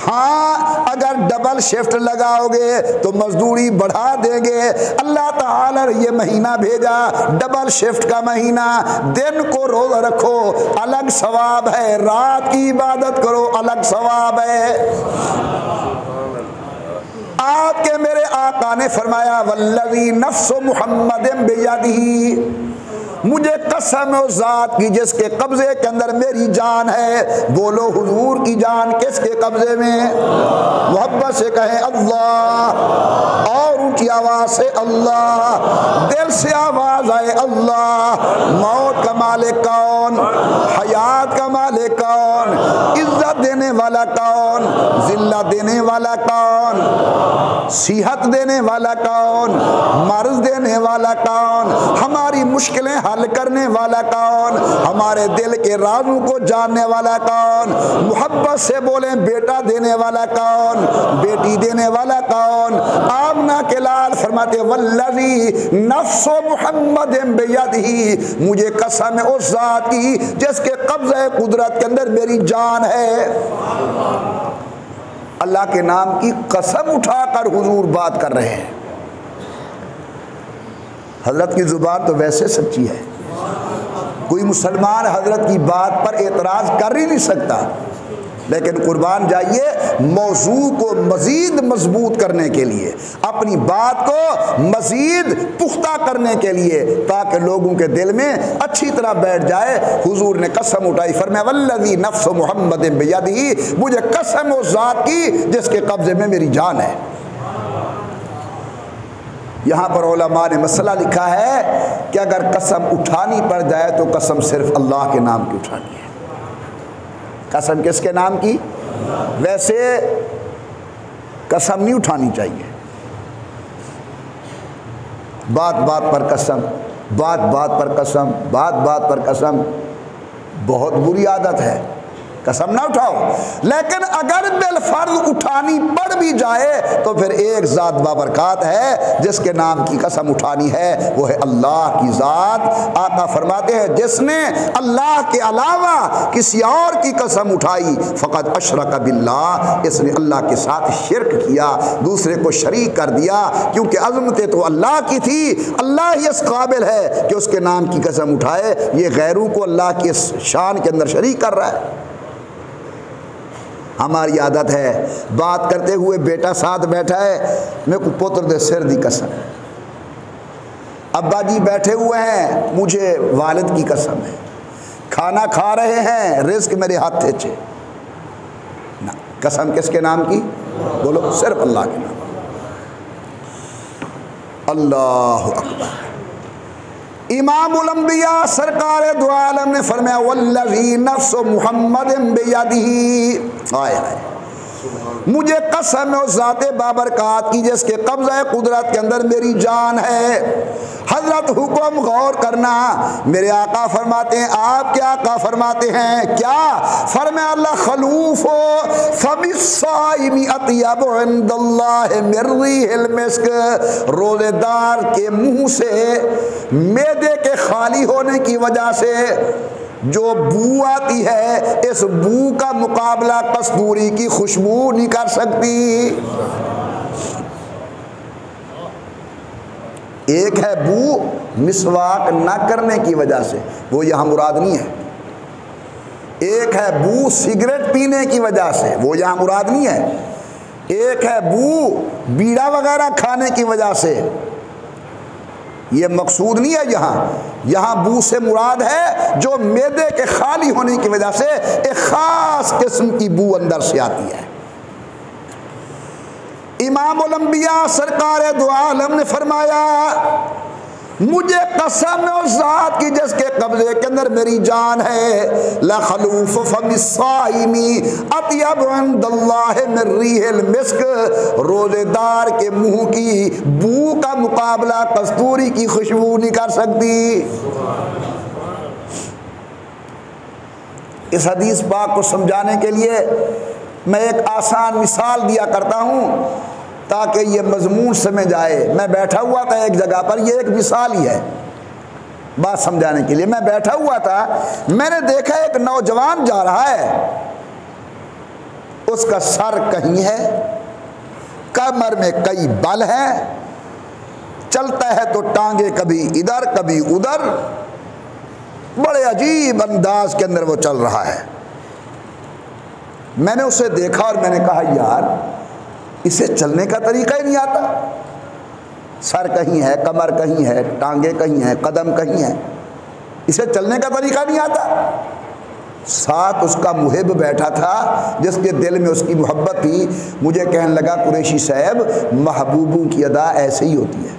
हाँ अगर डबल शिफ्ट लगाओगे तो मजदूरी बढ़ा देंगे। अल्लाह ताला ने ये महीना भेजा डबल शिफ्ट का महीना, दिन को रोज़ा रखो अलग सवाब है, रात की इबादत करो अलग सवाब है। आपके मेरे आका ने फरमाया वल्लज़ी नफ्सु मुहम्मदिन बियदिही, मुझे कसम है उस ज़ात की जिसके कब्ज़े के अंदर मेरी जान है। बोलो हुजूर की जान किसके कब्ज़े में? मोहब्बत से कहें अल्लाह, और ऊंची आवाज़ से अल्लाह, दिल से आवाज़ आए अल्लाह। मौत का मालिक कौन? हयात का मालिक कौन? इज्जत देने वाला कौन? जिल्लत देने वाला कौन? सेहत देने वाला कौन? मर्ज़ देने वाला कौन? हमारी मुश्किलें हल करने वाला कौन? हमारे दिल के राज़ों को जानने वाला कौन? मोहब्बत से बोले बेटा देने वाला कौन? बेटी देने वाला कौन? आमना के लाल फरमाते वल्लज़ी नफ्सु मुहम्मदिन बियदिही, मुझे कसम है उस ज़ात की जिसके कब्ज़े कुदरत के अंदर मेरी जान है। अल्लाह के नाम की कसम उठाकर हुजूर बात कर रहे हैं। हजरत की जुबान तो वैसे सच्ची है, कोई मुसलमान हजरत की बात पर एतराज़ कर ही नहीं सकता। लेकिन कुर्बान जाइए मौजू को मज़ीद मजबूत करने के लिए, अपनी बात को मज़ीद पुख्ता करने के लिए, ताकि लोगों के दिल में अच्छी तरह बैठ जाए। हुजूर ने कसम उठाई, फरमाया वल्लज़ी नफ्स मुहम्मद बियदिही, मुझे कसम उस ज़ात की जिसके कब्ज़े में मेरी जान है। यहाँ पर उलमा ने मसला लिखा है कि अगर कसम उठानी पड़ जाए तो कसम सिर्फ अल्लाह के नाम की उठानी है। कसम किसके नाम की? वैसे कसम नहीं उठानी चाहिए। बात बात पर कसम, बात बात पर कसम, बात बात पर कसम बहुत बुरी आदत है। कसम ना उठाओ, लेकिन अगर बिलफर्ज उठानी पड़ भी जाए तो फिर एक ज़ात बाबरकात है जिसके नाम की कसम उठानी है, वो है अल्लाह की ज़ात। आका फरमाते हैं जिसने अल्लाह के अलावा किसी और की कसम उठाई फ़क़द अशरक बिल्लाह, इसने अल्लाह के साथ शिरक किया, दूसरे को शरीक कर दिया। क्योंकि अज़मतें तो अल्लाह की थी, अल्लाह ही इस काबिल है कि उसके नाम की कसम उठाए। ये गैरों को अल्लाह के शान के अंदर शरीक कर रहा है। हमारी आदत है बात करते हुए बेटा साथ बैठा है, मेरे को पुत्र दे सिर दी कसम, अब्बा जी बैठे हुए हैं, मुझे वालिद की कसम है, खाना खा रहे हैं, रिस्क मेरे हाथ थे चे ना। कसम किसके नाम की? बोलो, सिर्फ अल्लाह के नाम। अल्लाहु अकबर। इमामुल अंबिया सरकार दो आलम ने फरमाया वल्लज़ी नफ्स मुहम्मदिन बियदिही, आए आए, मुझे कसम है उस ज़ाते बाबरकात की जिसके कब्ज़ा कुदरत के अंदर मेरी जान है। हजरत हुक्म गौर करना, मेरे आका फरमाते हैं, आप क्या आका फरमाते हैं? क्या फरमाया? अल्लाह खलूफो फमिस्साइमी अत्यब इंदल्लाह मिर रिहिल मिस्क, रोज़ेदार के मुंह से मैदे के खाली होने की वजह से जो बू आती है, इस बू का मुकाबला कस्तूरी की खुशबू नहीं कर सकती। एक है बू मिसवाक ना करने की वजह से, वो यहाँ मुराद नहीं है। एक है बू सिगरेट पीने की वजह से, वो यहाँ मुराद नहीं है। एक है बू बीड़ा वगैरह खाने की वजह से, ये मकसूद नहीं है। यहाँ बू से मुराद है जो मैदे के खाली होने की वजह से एक ख़ास किस्म की बू अंदर से आती है। इमामुल अंबिया सरकार दो आलम ने फरमाया मुझे कसम है उस ज़ात की जिसके कब्ज़े के अंदर मेरी जान है, ला खलूफ फमिस्साइमी अत्यब इंदल्लाह मिर रिहिल मिस्क, रोज़ेदार के मुंह की बू का मुकाबला कस्तूरी की खुशबू नहीं कर सकती। इस हदीस पाक को समझाने के लिए मैं एक आसान मिसाल दिया करता हूँ ताकि ये मजमून समझ आए। मैं बैठा हुआ था एक जगह पर, ये एक मिसाल ही है बात समझाने के लिए। मैं बैठा हुआ था, मैंने देखा एक नौजवान जा रहा है, उसका सर कहीं है, कमर में कई बल हैं, चलता है तो टांगे कभी इधर कभी उधर, बड़े अजीब अंदाज के अंदर वो चल रहा है। मैंने उसे देखा और मैंने कहा यार इसे चलने का तरीका ही नहीं आता। सर कहीं है, कमर कहीं है, टांगे कहीं हैं, कदम कहीं है, इसे चलने का तरीका नहीं आता। साथ उसका मुहिब बैठा था जिसके दिल में उसकी मोहब्बत थी। मुझे कहने लगा कुरैशी साहब महबूबों की अदा ऐसे ही होती है।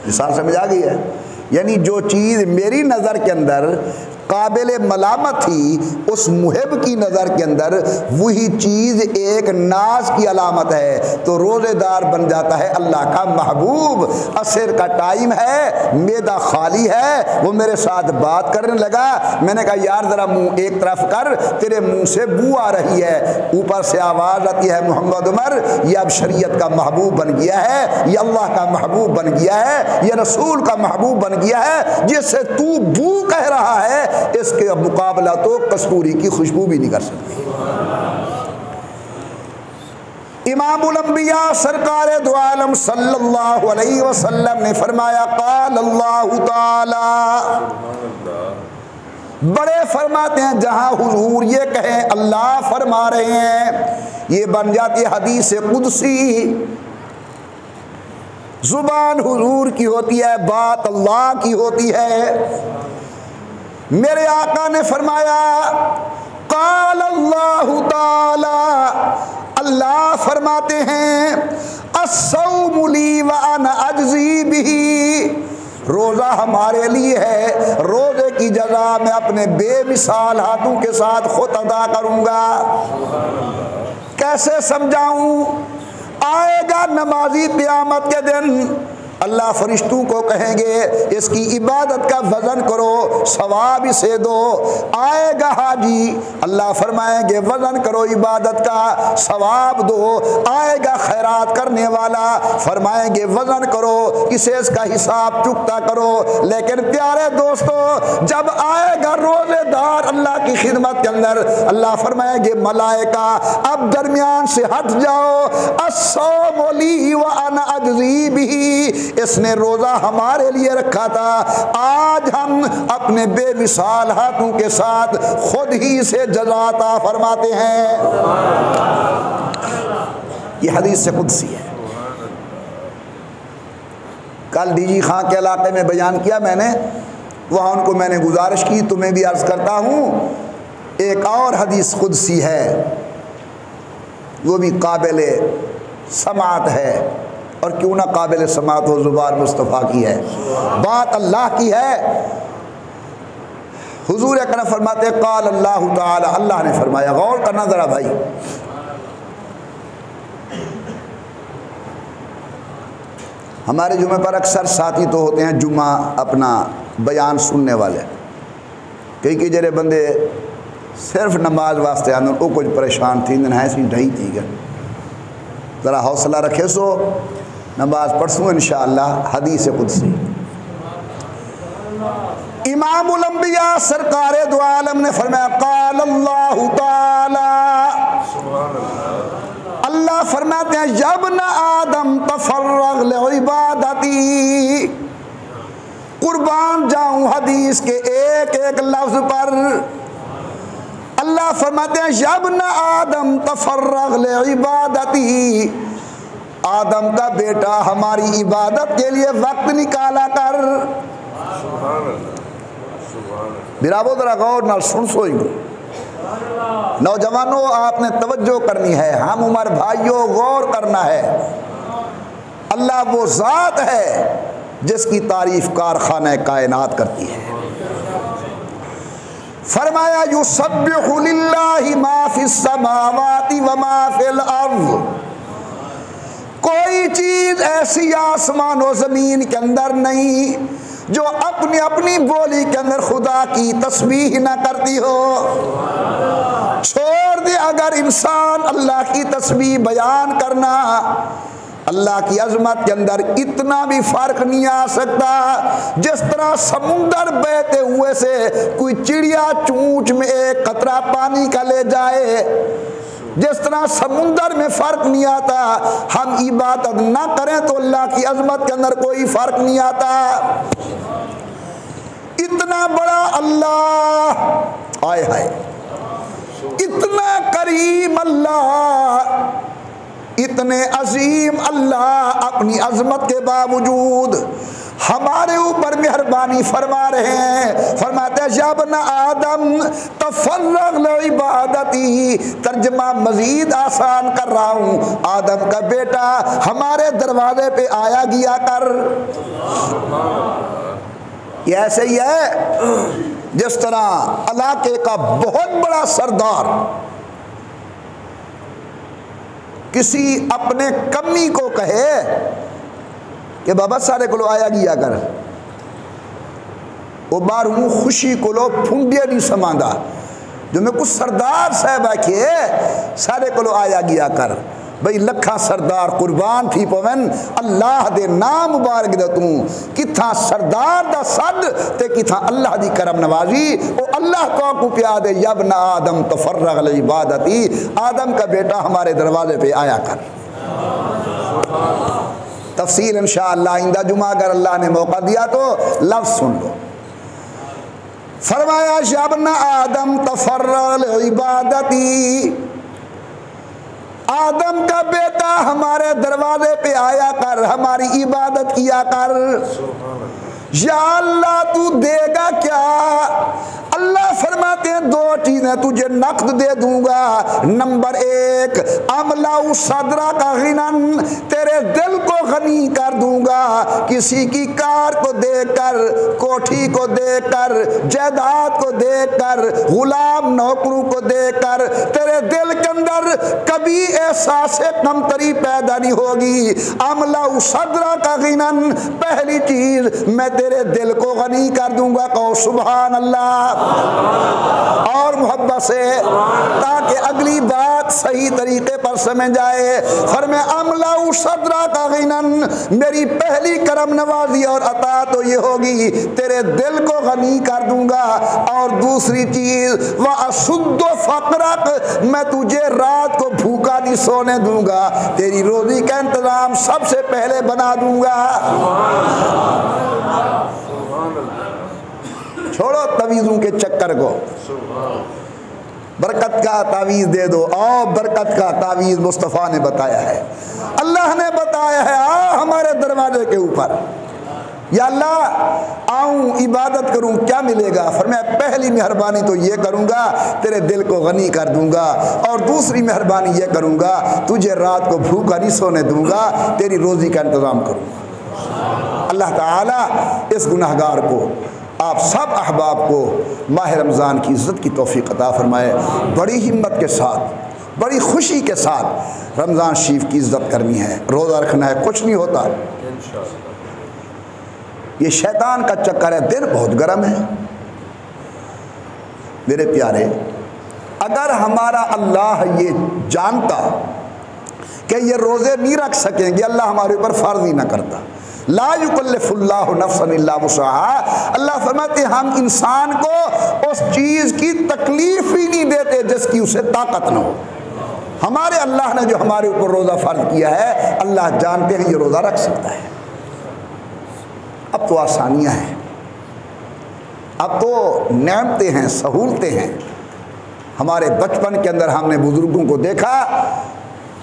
मिसाल समझ आ गई है? यानी जो चीज़ मेरी नज़र के अंदर काबिल मलामत थी, उस मुहिब की नज़र के अंदर वही चीज़ एक नाज की अलामत है, तो रोज़ेदार बन जाता है अल्लाह का महबूब। असर का टाइम है, मैदा खाली है, वो मेरे साथ बात करने लगा। मैंने कहा यार ज़रा मुंह एक तरफ कर, तेरे मुंह से बू आ रही है। ऊपर से आवाज़ आती है मोहम्मद उमर ये अब शरीयत का महबूब बन गया है, ये अल्लाह का महबूब बन गया है, ये रसूल का महबूब बन गया है। जिससे तू बू कह रहा है इसके मुकाबला तो कस्तूरी की खुशबू भी नहीं कर सकती। इमामुल अंबिया सरकार दो आलम सल्लल्लाहु अलैहि वसल्लम ने फरमाया क़ाल अल्लाहु ताला, बड़े फरमाते हैं जहां हुजूर ये कहें अल्लाह फरमा रहे हैं, ये बन जाती है हदीस कुदसी। जुबान हुजूर की होती है, बात अल्लाह की होती है। मेरे आका ने फरमाया क़ाल अल्लाहु ताला, अल्लाह फरमाते हैं अस्सौमु ली व अना अज्ज़ी बिही, रोज़ा हमारे लिए है, रोज़े की जज़ा मैं अपने बेमिसाल हाथों के साथ खुद अदा करूँगा। कैसे समझाऊँ? आएगा नमाजी क़यामत के दिन, अल्लाह फरिश्तों को कहेंगे इसकी इबादत का वज़न करो, सवाब इसे दो। आएगा हाजी, अल्लाह फरमाएंगे वज़न करो इबादत का, सवाब दो। आएगा खैरात करने वाला, फरमाएंगे वज़न करो, इसे इसका हिसाब चुकता करो। लेकिन प्यारे दोस्तों, जब आएगा रोज़ेदार अल्लाह की खिदमत के अंदर, अल्लाह फरमाएंगे मलाइका अब दरमियान से हट जाओ, अस्सौमु ली व अना अज्ज़ी बिही, इसने रोजा हमारे लिए रखा था, आज हम अपने बेमिसाल हाथों के साथ खुद ही से जज़ाता फरमाते हैं। ये हदीस से कुदसी है। कल डीजी खां के इलाके में बयान किया मैंने, वहाँ उनको मैंने गुजारिश की, तुम्हें भी अर्ज़ करता हूँ, एक और हदीस कुदसी है, वो भी काबिल समात है, और क्यों ना काबिल समात हो, ज़ुबान मुस्तफ़ा की है, बात अल्लाह की है। हुजूर अकरम फरमाते क़ाल अल्लाहु ताला, अल्लाह ने फरमाया, गौर करना ज़रा भाई, हमारे जुमे पर अक्सर साथी तो होते हैं जुमा अपना बयान सुनने वाले, कई जरे बंदे सिर्फ नमाज वास्ते आने, वो कुछ परेशान थी न ऐसी ढही थी गए, ज़रा हौसला रखे सो नमाज पढ़सूँ इंशाअल्लाह। हदीस कुदसी, इमामुल अंबिया सरकार दो आलम ने फरमाया क़ाल अल्लाहु ताला, अल्लाह फरमाते हैं यब्न आदम तफर्रग लिइबादती, कुर्बान जाऊं हदीस के एक एक लफ्ज पर। अल्लाह फरमाते हैं यब्न आदम तफर्रग लिइबादती, आदम का बेटा हमारी इबादत के लिए वक्त निकाला कर। बिराबो जरा गौर नाल सुन सोई, नौजवानों आपने तवज्जो करनी है, हम उमर भाइयों गौर करना है। अल्लाह वो ज़ात है जिसकी तारीफ कारखाना कायनात करती है। फरमाया युसब्बिहु लिल्लाहि मा फिस समावाति व मा फिल अर्ज़, कोई चीज ऐसी आसमान और जमीन के अंदर नहीं जो अपनी अपनी बोली के अंदर खुदा की तस्बीह ना करती हो। छोड़ दे अगर इंसान अल्लाह की तस्बीह बयान करना, अल्लाह की अजमत के अंदर इतना भी फर्क नहीं आ सकता जिस तरह समुंदर बहते हुए से कोई चिड़िया चूंच में एक कतरा पानी का ले जाए, जिस तरह समुंदर में फर्क नहीं आता, हम इबादत ना करें तो अल्लाह की अजमत के अंदर कोई फर्क नहीं आता। इतना बड़ा अल्लाह, आए हाय, इतना करीम अल्लाह, इतने अजीम अल्लाह अपनी अजमत के बावजूद हमारे ऊपर मेहरबानी फरमा रहे हैं। फरमाते हैं यब्न आदम तफर्रग लिइबादती, तर्जमा मजीद आसान कर रहा हूँ, आदम का बेटा हमारे दरवाजे पे आया गया कर। ये ऐसे ही है जिस तरह इलाके का बहुत बड़ा सरदार किसी अपने कमी को कहे कि बाबा सारे को आया गया कर, वो बार हूँ खुशी को लो फुंडिया नहीं समांदा, जो मैं कुछ सरदार साहब आखे सारे को आया गया कर, बई लखा सरदार कुर्बान थी पवन अल्लाह दे नाम मुबारक दे तू किथा सरदार दा सद ते किथा अल्लाह दी करम नवाजी ओ अल्लाह को प्या दे यबन आदम तफर्रग अल इबादती आदम का बेटा हमारे दरवाजे पे आया कर। तफसील इंशाअल्लाह आइंदा जुमा अगर अल्लाह ने मौका दिया तो लफ्ज़ सुन लो। फरमाया यबन आदम तफर्रग अल इबादती आदम का बेटा हमारे दरवाजे पे आया कर हमारी इबादत किया कर। या अल्लाह तू देगा क्या? अल्लाह फरमाते हैं दो चीजें तुझे नकद दे दूंगा। नंबर एक अमला सदरा का गिनन तेरे दिल को गनी कर दूंगा। किसी की कार को देखकर कोठी को देखकर जायदाद को देखकर गुलाम नौकरों को देखकर तेरे दिल के अंदर कभी एहसास कमतरी पैदा नहीं होगी। अमला सदरा का गिनन पहली चीज मैं तेरे दिल को गनी कर दूंगा। कहो सुभान अल्लाह और मोहब्बत से ताकि अगली बात सही तरीके पर समझ जाए। फरमाया अमला सदरा का गिनन मेरी पहली करम नवाजी और अता तो ये होगी तेरे दिल को गनी कर दूंगा। और दूसरी चीज वह अशुद्ध फकरक मैं तुझे रात को भूखा नहीं सोने दूंगा। तेरी रोजी का इंतजाम सबसे पहले बना दूंगा। छोड़ो तवीज़ों के चक्कर को, बरकत का तावीज़ दे दो। और बरकत का तावीज़ मुस्तफ़ा ने बताया है, अल्लाह ने बताया है। आओ हमारे दरवाजे के ऊपर, या अल्लाह आऊँ इबादत करूँ क्या मिलेगा? फरमाया पहली मेहरबानी तो ये करूँगा तेरे दिल को गनी कर दूँगा। और दूसरी मेहरबानी ये करूँगा तुझे रात को भूखा नहीं सोने दूँगा, तेरी रोज़ी का इंतज़ाम करूँगा। अल्लाह ताला इस गुनाहगार को आप सब अहबाब को माह रमज़ान की इज़्ज़त की तौफ़ीक़ अता फ़रमाए। बड़ी हिम्मत के साथ बड़ी खुशी के साथ रमज़ान शरीफ की इज़्ज़त करनी है, रोज़ा रखना है, कुछ नहीं होता। ये शैतान का चक्कर है, दिन बहुत गर्म है। मेरे प्यारे, अगर हमारा अल्लाह ये जानता कि ये रोज़े नहीं रख सकेंगे, अल्लाह हमारे ऊपर फ़र्ज़ ही ना करता। ला युकल्लिफुल्लाहु नफ्सन इल्ला वुसअहा। अल्लाह फरमाते हम इंसान को उस चीज़ की तकलीफ ही नहीं देते जिसकी उसे ताकत न हो। हमारे अल्लाह ने जो हमारे ऊपर रोज़ा फ़र्ज किया है, अल्लाह जानते हैं ये रोज़ा रख सकता है। अब तो आसानियाँ हैं, अब तो नेमतें हैं, सहूलतें हैं। हमारे बचपन के अंदर हमने बुज़ुर्गों को देखा,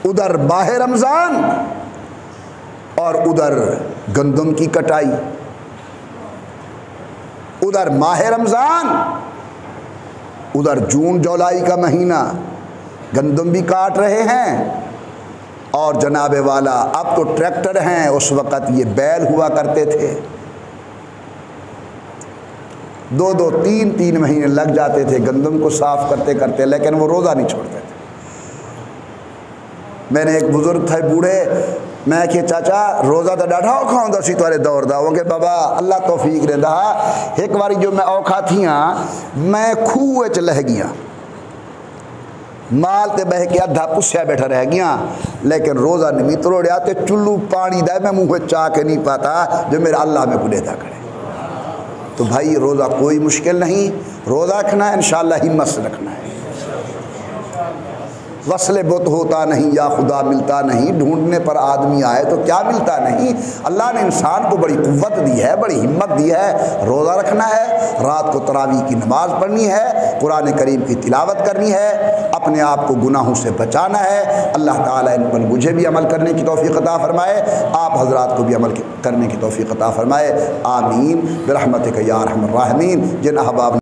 उधर माह रमज़ान और उधर गंदम की कटाई, उधर माह रमज़ान उधर जून जुलाई का महीना, गंदम भी काट रहे हैं। और जनाबे वाला अब तो ट्रैक्टर हैं, उस वक़्त ये बैल हुआ करते थे। 2-2, 3-3 महीने लग जाते थे गंदम को साफ़ करते करते, लेकिन वो रोज़ा नहीं छोड़ते थे। मैंने एक बुज़ुर्ग थे बूढ़े, मैं कि चाचा रोज़ा तो डाढ़ा औखा होंदा सी तुहारे दौर दा। वो के बाबा अल्लाह तौफीक देंदा। एक बारी जो मैं औखा थियां मैं खूह च लह गया, माल ते बह के अद्धा पुस्या बैठा रह गया, लेकिन रोज़ा नहीं तरोड़िया ते चुल्लू पानी दा मैं मुँह चा के नहीं पाता जो मेरा अल्लाह में कुलेदा करे। तो भाई रोज़ा कोई मुश्किल नहीं, रोज़ा रखना है, इंशाअल्लाह हिम्मत से रखना है। वस्ले बुत होता नहीं या खुदा मिलता नहीं, ढूंढने पर आदमी आए तो क्या मिलता नहीं। अल्लाह ने इंसान को बड़ी कुव्वत दी है, बड़ी हिम्मत दी है। रोज़ा रखना है, रात को तरावी की नमाज़ पढ़नी है, कुरान करीम की तिलावत करनी है, अपने आप को गुनाहों से बचाना है। अल्लाह ताला इन पर मुझे भी अमल करने की तौफ़ीक़ अता फ़रमाए, आप हज़रात को भी अमल करने की तौफ़ीक़ अता फ़रमाए। आमीन बिरहमतिक या अरहमर राहिमीन। जिन अहबाब